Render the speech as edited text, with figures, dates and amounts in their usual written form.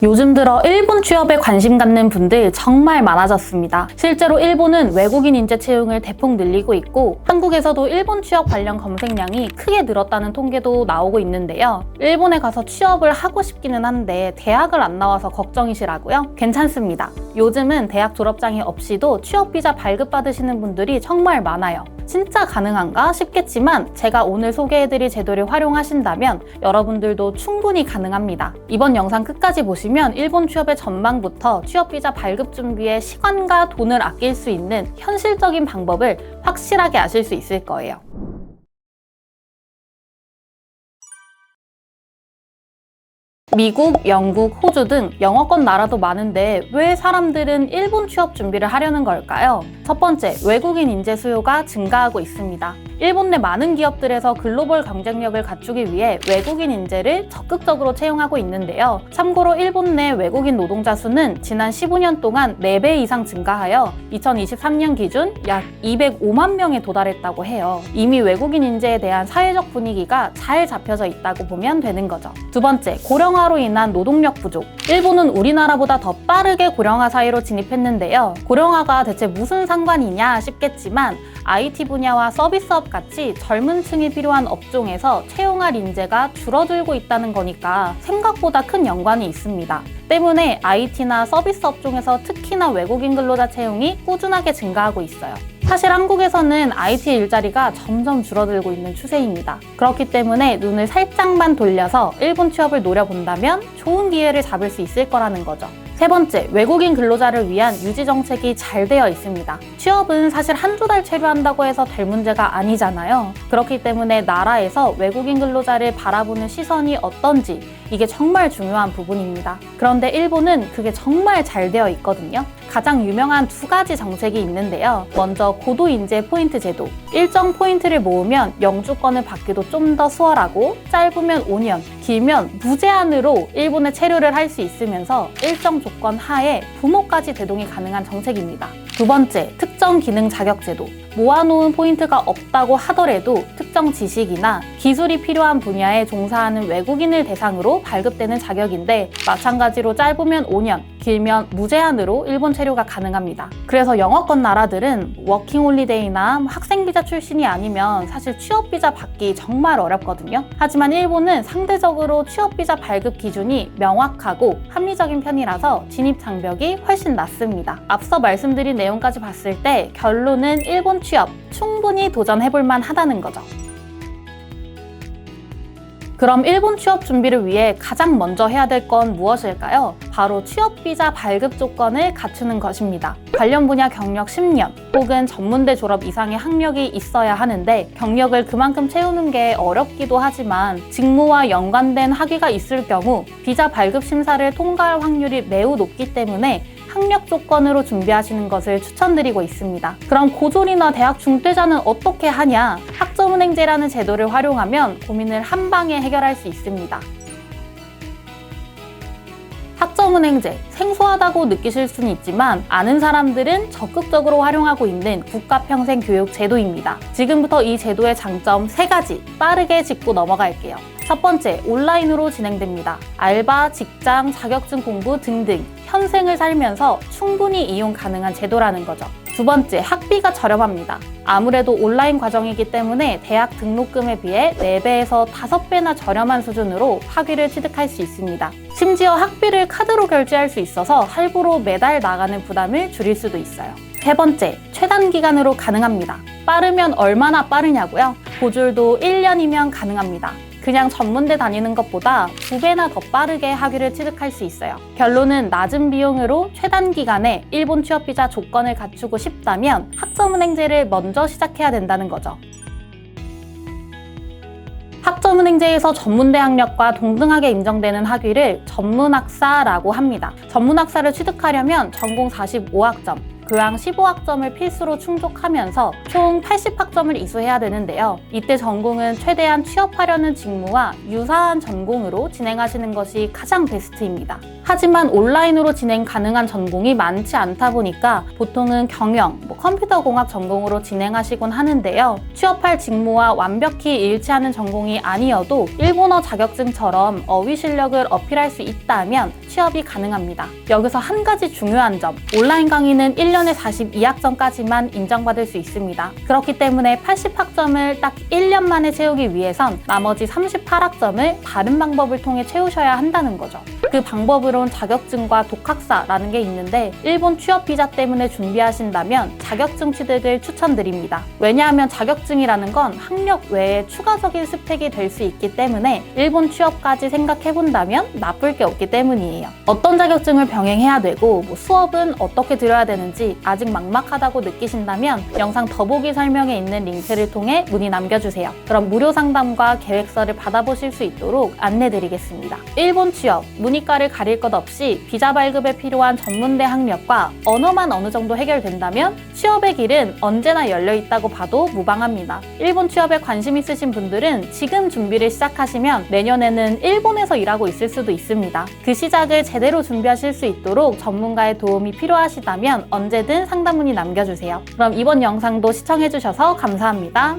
요즘 들어 일본 취업에 관심 갖는 분들 정말 많아졌습니다. 실제로 일본은 외국인 인재 채용을 대폭 늘리고 있고 한국에서도 일본 취업 관련 검색량이 크게 늘었다는 통계도 나오고 있는데요. 일본에 가서 취업을 하고 싶기는 한데 대학을 안 나와서 걱정이시라고요? 괜찮습니다. 요즘은 대학 졸업장이 없이도 취업비자 발급받으시는 분들이 정말 많아요. 진짜 가능한가 싶겠지만 제가 오늘 소개해드릴 제도를 활용하신다면 여러분들도 충분히 가능합니다. 이번 영상 끝까지 보시면 일본 취업의 전망부터 취업비자 발급 준비에 시간과 돈을 아낄 수 있는 현실적인 방법을 확실하게 아실 수 있을 거예요. 미국, 영국, 호주 등 영어권 나라도 많은데 왜 사람들은 일본 취업 준비를 하려는 걸까요? 첫 번째, 외국인 인재 수요가 증가하고 있습니다. 일본 내 많은 기업들에서 글로벌 경쟁력을 갖추기 위해 외국인 인재를 적극적으로 채용하고 있는데요. 참고로 일본 내 외국인 노동자 수는 지난 15년 동안 4배 이상 증가하여 2023년 기준 약 205만 명에 도달했다고 해요. 이미 외국인 인재에 대한 사회적 분위기가 잘 잡혀져 있다고 보면 되는 거죠. 두 번째, 고령화로 인한 노동력 부족. 일본은 우리나라보다 더 빠르게 고령화 사회로 진입했는데요. 고령화가 대체 무슨 상관이냐 싶겠지만 IT 분야와 서비스업 같이 젊은 층이 필요한 업종에서 채용할 인재가 줄어들고 있다는 거니까 생각보다 큰 연관이 있습니다. 때문에 IT나 서비스 업종에서 특히나 외국인 근로자 채용이 꾸준하게 증가하고 있어요. 사실 한국에서는 IT 일자리가 점점 줄어들고 있는 추세입니다. 그렇기 때문에 눈을 살짝만 돌려서 일본 취업을 노려본다면 좋은 기회를 잡을 수 있을 거라는 거죠. 세 번째, 외국인 근로자를 위한 유지 정책이 잘 되어 있습니다. 취업은 사실 한두 달 체류한다고 해서 될 문제가 아니잖아요. 그렇기 때문에 나라에서 외국인 근로자를 바라보는 시선이 어떤지 이게 정말 중요한 부분입니다. 그런데 일본은 그게 정말 잘 되어 있거든요. 가장 유명한 2가지 정책이 있는데요. 먼저 고도인재 포인트 제도. 일정 포인트를 모으면 영주권을 받기도 좀 더 수월하고 짧으면 5년, 길면 무제한으로 일본에 체류를 할 수 있으면서 일정 조건 하에 부모까지 대동이 가능한 정책입니다. 두 번째, 특정 기능 자격 제도. 모아놓은 포인트가 없다고 하더라도 특정 지식이나 기술이 필요한 분야에 종사하는 외국인을 대상으로 발급되는 자격인데 마찬가지로 짧으면 5년, 길면 무제한으로 일본 체류가 가능합니다. 그래서 영어권 나라들은 워킹홀리데이나 학생비자 출신이 아니면 사실 취업비자 받기 정말 어렵거든요. 하지만 일본은 상대적으로 취업비자 발급 기준이 명확하고 합리적인 편이라서 진입 장벽이 훨씬 낮습니다. 앞서 말씀드린 내용까지 봤을 때 결론은 일본 취업 충분히 도전해볼 만하다는 거죠. 그럼 일본 취업 준비를 위해 가장 먼저 해야 될 건 무엇일까요? 바로 취업비자 발급 조건을 갖추는 것입니다. 관련 분야 경력 10년 혹은 전문대 졸업 이상의 학력이 있어야 하는데 경력을 그만큼 채우는 게 어렵기도 하지만 직무와 연관된 학위가 있을 경우 비자 발급 심사를 통과할 확률이 매우 높기 때문에 학력 조건으로 준비하시는 것을 추천드리고 있습니다. 그럼 고졸이나 대학 중퇴자는 어떻게 하냐? 학점은행제라는 제도를 활용하면 고민을 한 방에 해결할 수 있습니다. 학점은행제, 생소하다고 느끼실 수는 있지만 아는 사람들은 적극적으로 활용하고 있는 국가평생교육 제도입니다. 지금부터 이 제도의 장점 3가지 빠르게 짚고 넘어갈게요. 첫 번째, 온라인으로 진행됩니다. 알바, 직장, 자격증 공부 등등 현생을 살면서 충분히 이용 가능한 제도라는 거죠. 두 번째, 학비가 저렴합니다. 아무래도 온라인 과정이기 때문에 대학 등록금에 비해 4배에서 5배나 저렴한 수준으로 학위를 취득할 수 있습니다. 심지어 학비를 카드로 결제할 수 있어서 할부로 매달 나가는 부담을 줄일 수도 있어요. 세 번째, 최단 기간으로 가능합니다. 빠르면 얼마나 빠르냐고요? 고졸도 1년이면 가능합니다. 그냥 전문대 다니는 것보다 2배나 더 빠르게 학위를 취득할 수 있어요. 결론은 낮은 비용으로 최단 기간에 일본 취업비자 조건을 갖추고 싶다면 학점은행제를 먼저 시작해야 된다는 거죠. 학점은행제에서 전문대 학력과 동등하게 인정되는 학위를 전문학사라고 합니다. 전문학사를 취득하려면 전공 45학점, 교양 15학점을 필수로 충족하면서 총 80학점을 이수해야 되는데요. 이때 전공은 최대한 취업하려는 직무와 유사한 전공으로 진행하시는 것이 가장 베스트입니다. 하지만 온라인으로 진행 가능한 전공이 많지 않다 보니까 보통은 경영, 컴퓨터공학 전공으로 진행하시곤 하는데요. 취업할 직무와 완벽히 일치하는 전공이 아니어도 일본어 자격증처럼 어휘 실력을 어필할 수 있다면 취업이 가능합니다. 여기서 한 가지 중요한 점, 온라인 강의는 1년에 42학점까지만 인정받을 수 있습니다. 그렇기 때문에 80학점을 딱 1년 만에 채우기 위해선 나머지 38학점을 다른 방법을 통해 채우셔야 한다는 거죠. 그 방법으론 자격증과 독학사라는 게 있는데 일본 취업 비자 때문에 준비하신다면 자격증 취득을 추천드립니다. 왜냐하면 자격증이라는 건 학력 외에 추가적인 스펙이 될 수 있기 때문에 일본 취업까지 생각해본다면 나쁠 게 없기 때문이에요. 어떤 자격증을 병행해야 되고 수업은 어떻게 들어야 되는지 아직 막막하다고 느끼신다면 영상 더보기 설명에 있는 링크를 통해 문의 남겨주세요. 그럼 무료 상담과 계획서를 받아보실 수 있도록 안내드리겠습니다. 일본 취업, 문이과를 가릴 것 없이 비자 발급에 필요한 전문대 학력과 언어만 어느 정도 해결된다면 취업의 길은 언제나 열려있다고 봐도 무방합니다. 일본 취업에 관심 있으신 분들은 지금 준비를 시작하시면 내년에는 일본에서 일하고 있을 수도 있습니다. 그 시작을 제대로 준비하실 수 있도록 전문가의 도움이 필요하시다면 언제든 상담 문의 남겨주세요. 그럼 이번 영상도 시청해주셔서 감사합니다.